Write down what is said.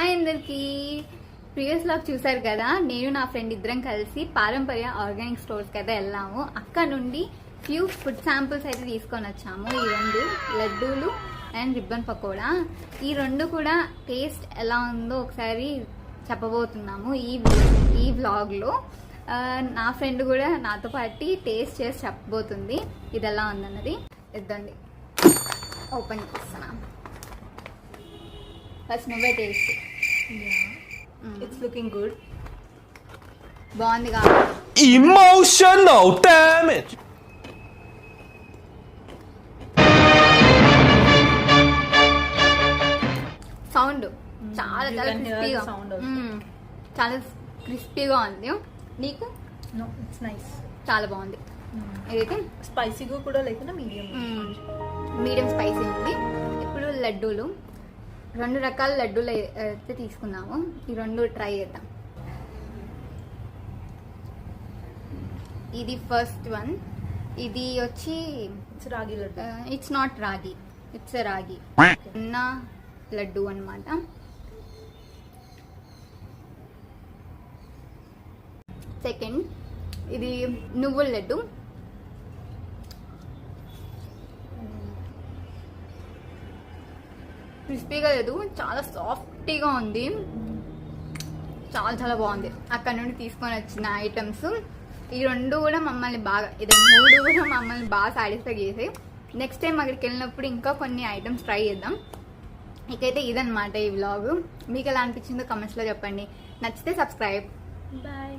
Hi అందరికి. Previous log చూసారు కదా, నేను నా ఫ్రెండ్ ఇద్దరం కలిసి పారంపర్య ఆర్గానిక్ స్టోర్స్కి అయితే వెళ్ళాము. అక్కడ నుండి ఫ్యూ ఫుడ్ శాంపుల్స్ అయితే తీసుకొని వచ్చాము. ఈ రెండు లడ్డూలు అండ్ రిబ్బన్ పకోడా. ఈ రెండు కూడా టేస్ట్ ఎలా ఉందో ఒకసారి చెప్పబోతున్నాము ఈ వ్లాగ్లో. నా ఫ్రెండ్ కూడా నాతో పాటు టేస్ట్ చేసి చెప్పబోతుంది ఇది ఎలా ఉందన్నది. ఇద్దండి, ఓపెన్ చేస్తున్నాను. ఫస్ట్ నువ్వే టేస్ట్. It's looking good. బాగుంది కాబట్టి emotional damage. సౌండ్ చాలా చాలా can hear క్రిస్పీగా the sound also. చాలా క్రిస్పీగా ఉంది. నీకు? No, it's nice. చాలా బాగుంది. ఇదైతే స్పైసీగా కూడా లేకుండా మీడియం. మీడియం స్పైసీ ఉంది. ఇప్పుడు లడ్డూలు, రెండు రకాల లడ్డూలు అయితే తీసుకున్నాము. ఈ రెండు ట్రై చేద్దాం. ఇది ఫస్ట్ వన్. ఇది వచ్చి ఇట్స్ రాగి లడ్డు. ఇట్స్ నాట్ రాగి, ఇట్స్ రాగి ఉన్న లడ్డు అన్నమాట. సెకండ్ ఇది నువ్వుల లడ్డు. క్రిస్పీగా లేదు, చాలా సాఫ్టీగా ఉంది. చాలా చాలా బాగుంది. అక్కడ నుండి తీసుకొని వచ్చిన ఐటమ్స్ ఈ రెండు కూడా మమ్మల్ని బాగా, ఇది మూడు కూడా మమ్మల్ని బాగా సాటిస్ఫై చేసాయి. నెక్స్ట్ టైం అక్కడికి వెళ్ళినప్పుడు ఇంకా కొన్ని ఐటమ్స్ ట్రై చేద్దాం. ఇకైతే ఇదన్నమాట ఈ వ్లాగ్. మీకు ఎలా అనిపించిందో కమెంట్స్లో చెప్పండి. నచ్చితే సబ్స్క్రైబ్. బాయ్.